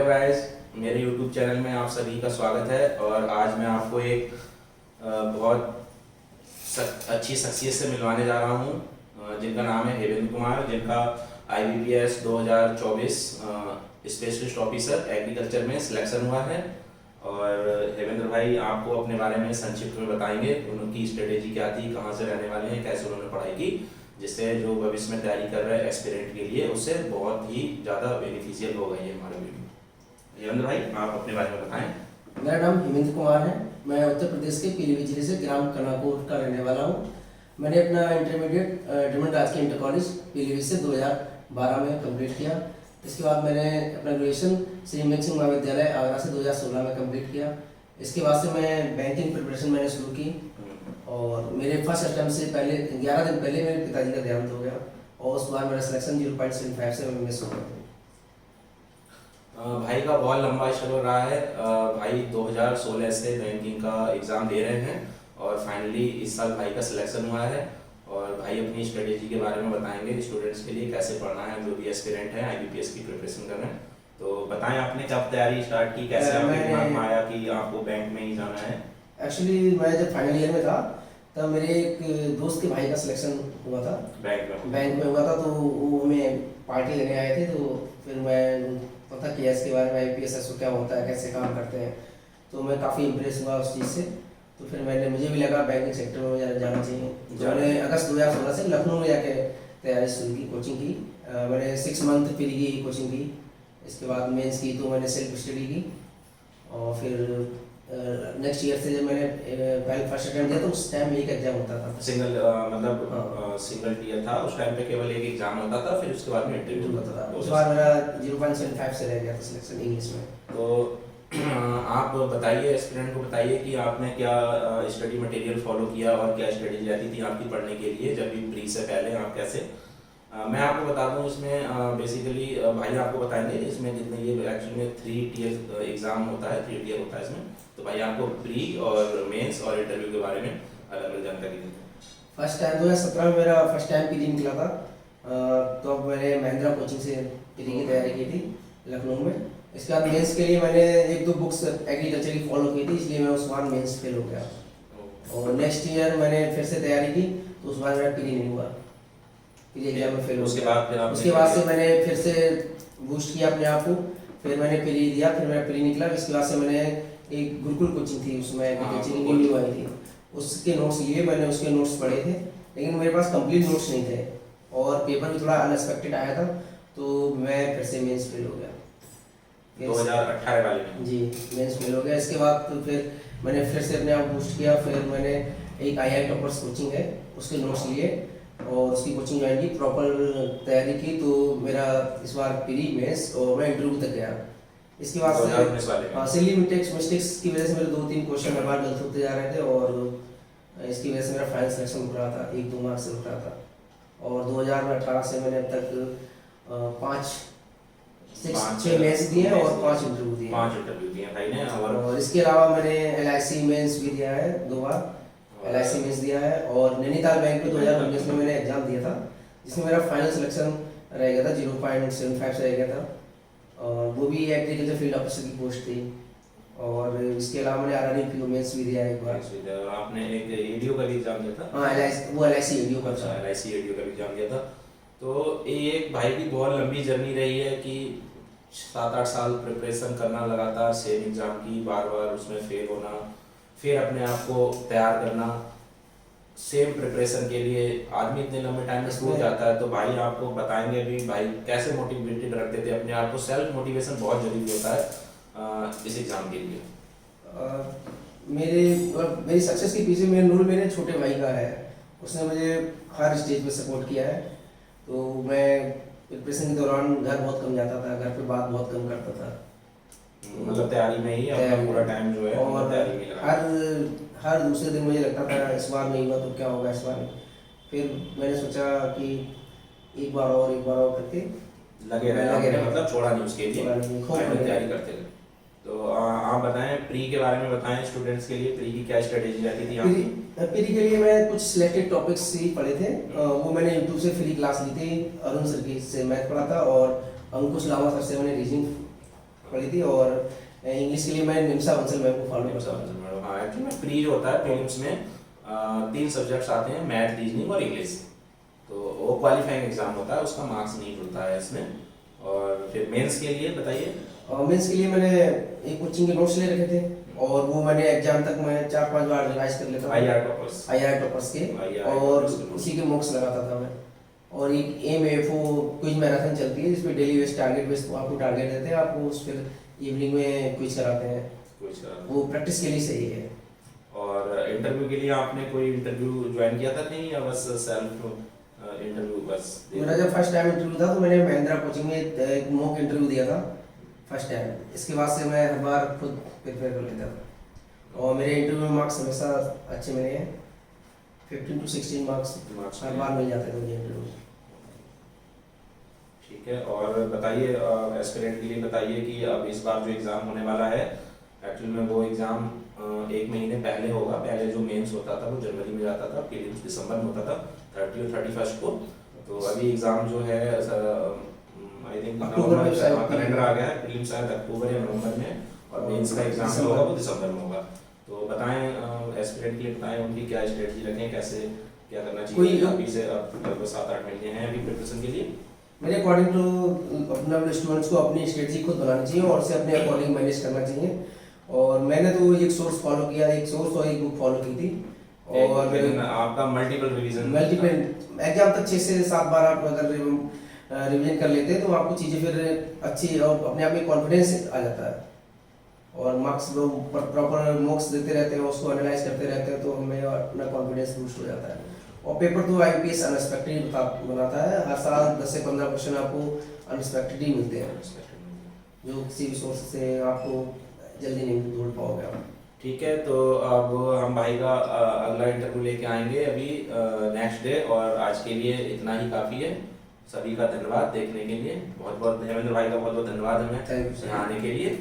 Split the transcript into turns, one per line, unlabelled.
Guys, मेरे YouTube channel में आप सभी का स्वागत है। और आज मैं आपको एक बहुत अच्छी शख्सियत से मिलवाने जा रहा हूँ, जिनका नाम है हेवेंद्र कुमार, जिनका IBPS 2024 स्पेशलिस्ट ऑफिसर एग्रीकल्चर में सिलेक्शन हुआ है। और हेवेंद्र भाई आपको अपने बारे में संक्षिप्त में बताएंगे, उनकी स्ट्रेटेजी क्या थी, कहाँ से रहने वाले हैं, कैसे उन्होंने पढ़ाई की, जिससे जो भविष्य में तैयारी कर रहे हैं एस्पिरेंट के लिए उससे बहुत ही ज़्यादा बेनिफिशियल होगा ये हमारा वीडियो। हेवेंद्र भाई आप अपने बारे में बताएं।
मेरा नाम हेवेंद्र कुमार है। मैं उत्तर प्रदेश के पीलीभीत जिले से ग्राम कनापुर का रहने वाला हूँ। मैंने अपना इंटरमीडिएट ड्रिमन राजकीय इंटर कॉलेज पीलीभीत से 2012 में कंप्लीट किया। इसके बाद मैंने अपना ग्रेजुएशन श्री मेक सिंह महाविद्यालय आगरा से 2016 में कंप्लीट किया। इसके बाद से मैं बैंकिंग प्रिपरेशन मैंने शुरू की और मेरे फर्स्ट अटेम्प्ट से पहले 11 दिन पहले मेरे पिताजी का देहांत हो गया और उसके बाद मेरा सिलेक्शन 0.75 से मैं मिस हो गया।
भाई का बहुत लंबा स्ट्रगल रहा है। भाई 2016 से बैंकिंग का एग्ज़ाम दे रहे हैं और फाइनली इस साल भाई का सिलेक्शन हुआ है। और भाई अपनी स्ट्रेटेजी के बारे में बताएंगे स्टूडेंट्स के लिए कैसे पढ़ना है, जो भी एस्पिरेंट हैं IBPS की प्रिपरेशन कर रहे हैं। तो बताएं आपने कब तैयारी स्टार्ट की, कैसे आपके दिमाग में आया कि आपको बैंक में ही जाना है?
एक्चुअली मैं जब फाइनल ईयर में था तब मेरे एक दोस्त के भाई का सिलेक्शन हुआ था, बैंक में हुआ था। तो वो हमें पार्टी लेने आए थे। तो फिर मैं पता किया इसके बारे में, IBPS क्या होता है, कैसे काम करते हैं। तो मैं काफ़ी इम्प्रेस हुआ उस चीज़ से। तो फिर मुझे भी लगा बैंकिंग सेक्टर में जाना चाहिए। तो मैंने अगस्त 2016 से लखनऊ में जाके तैयारी शुरू की, कोचिंग की। मैंने 6 मंथ फ्री की कोचिंग की। इसके बाद मेंस की तो मैंने सेल्फ स्टडी की। और फिर नेक्स्ट ईयर से जब मैंने पहले फर्स्ट अटेम्प्ट दिया तो उस टाइम एक एग्जाम होता था,
सिंगल सिंगल टीयर था उस टाइम पे, केवल एक एग्जाम होता था, फिर उसके बाद में इंटरव्यू होता था।
उस बार मेरा 0.75 से रह गया था सिलेक्शन इंग्लिश में।
तो आप बताइए, एस्पिरेंट को बताइए कि आपने क्या स्टडी मटेरियल फॉलो किया और क्या स्ट्रेटेजी रहती थी आपकी पढ़ने के लिए, जब भी प्री से पहले आप कैसे। मैं आपको बता दूं इसमें बेसिकली भाई आपको बताएंगे इसमें जितने ये एक्चुअली में 3 टीयर एग्जाम होता है, 3 टीयर होता है इसमें। तो भाई आपको प्री और मेंस और इंटरव्यू के बारे में अलग अलग जानकारी देते हैं।
फर्स्ट टाइम 2017 में मेरा फर्स्ट टाइम प्री निकला था। तो अब मैंने महिंद्रा कोचिंग से प्री की तैयारी की थी लखनऊ में। इसके बाद मेंस के लिए मैंने 1-2 बुक्स एग्रीकल्चर की फॉलो की थी, इसलिए मैं उस बार मेंस फेल हो गया। और नेक्स्ट ईयर मैंने फिर से तैयारी की तो उस बार मेरा प्री नहीं हुआ, प्री एग्जाम में फेल हो गया। उसके बाद से मैंने फिर से बूस्ट किया अपने आप को, फिर मैंने प्री दिया, फिर मेरा प्री निकला। इसके बाद से मैंने एक गुरुकुल कोचिंग थी, उसमें एग्रीकल्चर की न्यू आई थी, उसके नोट्स लिए, मैंने उसके नोट्स पढ़े थे। लेकिन मेरे पास कंप्लीट नोट्स नहीं थे और पेपर भी थोड़ा अनएक्सपेक्टेड आया था, तो मैं फिर से मेंस फेल हो गया
2018 वाले में।
जी, मेंस फेल हो गया। इसके बाद तो फिर मैंने फिर से अपने आप बूस्ट किया। फिर मैंने एक IIT टॉपर्स कोचिंग है, उसके नोट्स लिए और उसकी कोचिंग ज्वाइन की, प्रॉपर तैयारी की। तो मेरा इस बार प्री मेंस और मैं इंटरव्यू तक गया। इसके बाद से सिली मिस्टेक्स की वजह से मेरे 2-3 क्वेश्चन हर बार गलत होते जा रहे थे और इसकी वजह से मेरा फाइनल सिलेक्शन रुक रहा था, 1-2 मार्क्स से रुक रहा था। और 2018 से मैंने अब तक 6 मेंस दिए और 5 इंटरव्यू दिए।
5 इंटरव्यू दिए भाई ने।
और इसके अलावा मैंने LIC मेंस भी दिया है 2 बार, LIC मेंस दिया है। और नैनीताल बैंक में 2019 में मैंने एग्जाम दिया था, जिसमें मेरा फाइनल सिलेक्शन रह गया था, 0.75 से रह गया था। और वो भी एग्रीकल्चर फील्ड ऑफिसर की पोस्ट थी। और इसके अलावा मैंने RRB मेंस भी दिया एक बार।
आपने एक ADO का भी एग्जाम दिया था?
हाँ, LIC ADO का था।
LIC ADO का भी एग्जाम दिया था। तो एक भाई की बहुत लंबी जर्नी रही है कि 7-8 साल प्रिपरेशन करना लगातार सेम एग्जाम की, बार बार उसमें फेल होना, फिर अपने आप को तैयार करना सेम प्रिपरेशन के लिए। आदमी इतने लंबे टाइम में छूट जाता है। तो भाई आपको बताएंगे भी भाई कैसे मोटिवेटेड रखते थे अपने आप को। सेल्फ मोटिवेशन बहुत जरूरी होता है इस एग्जाम के लिए।
मेरी सक्सेस के पीछे मेरा रोल मेरे छोटे भाई का है। उसने मुझे हर स्टेज पे सपोर्ट किया है। तो मैं प्रिपरेशन के दौरान घर बहुत कम जाता था, घर पे बात बहुत कम करता था।
मतलब तैयारी में ही अपना पूरा टाइम जो है
और
तैयारी में लगा।
हर दूसरे दिन मुझे लगता था इस बार नहीं हुआ तो क्या होगा इस बार। फिर मैंने सोचा कि एक बार और करके
लगे रहे, मतलब छोड़ा नहीं उसके लिए, तैयारी करते रहे। तो आप बताएं प्री के बारे में बताएं स्टूडेंट्स के लिए, प्री की क्या स्ट्रेटेजी रहती थी आपकी?
प्री के लिए मैं कुछ सिलेक्टेड टॉपिक्स ही पढ़े थे। वो मैंने यूट्यूब से फ्री क्लास ली थी, अरुण सर की से मैथ पढ़ा था और अंकुश लामा सर से मैंने रीजनिंग पढ़ी थी। और इंग्लिश के लिए मैं निम्सा बंसल मैम को फॉलो करता हूँ।
हाँ, एक्चुअली में प्री जो होता है प्रीलिम्स में 3 सब्जेक्ट्स आते हैं, मैथ, रीजनिंग और इंग्लिश। तो वो क्वालिफाइंग एग्जाम होता है, उसका मार्क्स नहीं जुड़ता है इसमें। और फिर मेंस के लिए बताइए।
मेंस के लिए मैंने एक कोचिंग के नोट्स ले रखे थे और वो मैंने एग्जाम तक मैं 4-5 बार रिवाइज कर लेता था।
आईआर टॉपर्स
के
IR
और
toppers के
उसी के मॉक्स लगाता था मैं। और एक AMFO क्विज मैराथन चलती है जिसमें डेली बेस्ड टारगेट बेस्ड आपको टारगेट देते हैं, आपको उस फिर इवनिंग में क्विज कराते हैं,
कुछ।
वो प्रैक्टिस के लिए सही है।
और इंटरव्यू के लिए आपने कोई इंटरव्यू ज्वाइन किया था नहीं, या बस सेल्फ इंटरव्यू बस?
मेरा जब फर्स्ट टाइम इंटरव्यू था तो मैंने महिंद्रा कोचिंग में एक मॉक इंटरव्यू दिया था फर्स्ट टाइम। इसके बाद से मैं हर बार खुद प्रिपेयर कर लेता था और मेरे इंटरव्यू में मार्क्स हमेशा अच्छे मिले हैं, 15 to 16 मार्क्स हर बार मिल जाते थे मुझे इंटरव्यू में।
ठीक है, और बताइए एस्पिरेंट के लिए बताइए कि अब इस बार जो एग्ज़ाम होने वाला है, एक्चुअल में वो एग्ज़ाम 1 महीने पहले होगा। पहले जो मेंस होता था वो जनवरी में जाता था, प्रीलिम्स दिसंबर में होता था 30 और 31 को। तो अभी एग्ज़ाम जो है आई थिंक
अक्टूबर में
कैलेंडर आ गया है, प्रीलिम्स शायद अक्टूबर या नवंबर में, और मेंस का एग्ज़ाम जो होगा वो दिसंबर में होगा। तो बताएं एस्पिरेंट के लिए बताएं उनकी क्या स्ट्रेटजी रखें, कैसे क्या करना चाहिए। अभी से अब 7-8 महीने हैं अभी प्रिपरेशन के लिए।
मेरे अकॉर्डिंग टू अपना स्टूडेंट्स को अपनी स्ट्रेटजी खुद बनानी चाहिए और उसे अपने अकॉर्डिंग मैनेज करना चाहिए। और मैंने तो एक सोर्स फॉलो किया, एक सोर्स और एक बुक फॉलो की थी। और
आपका मल्टीपल रिवीजन
एग्जाम तक 6 से 7 बार आप अगर रिवीजन कर लेते हैं तो आपको चीज़ें फिर अच्छी और अपने आप में कॉन्फिडेंस आ जाता है। और मार्क्स प्रॉपर मॉक्स देते रहते हैं, उसको एनालाइज करते रहते हैं, तो हमें अपना कॉन्फिडेंस बूस्ट हो जाता है। और पेपर तो IPS अनएक्सपेक्टेड बनाता है, हर साल 10 से 15 क्वेश्चन आपको अनएक्सपेक्टेड ही मिलते हैं, जो किसी भी सोर्स से आपको जल्दी नहीं ढूंढ पाओगे आप।
ठीक है, तो अब हम भाई का अगला इंटरव्यू लेके आएंगे अभी नेक्स्ट डे। और आज के लिए इतना ही काफ़ी है। सभी का धन्यवाद देखने के लिए। बहुत बहुत हेमेंद्र भाई का बहुत बहुत धन्यवाद हमें यहाँ आने के लिए।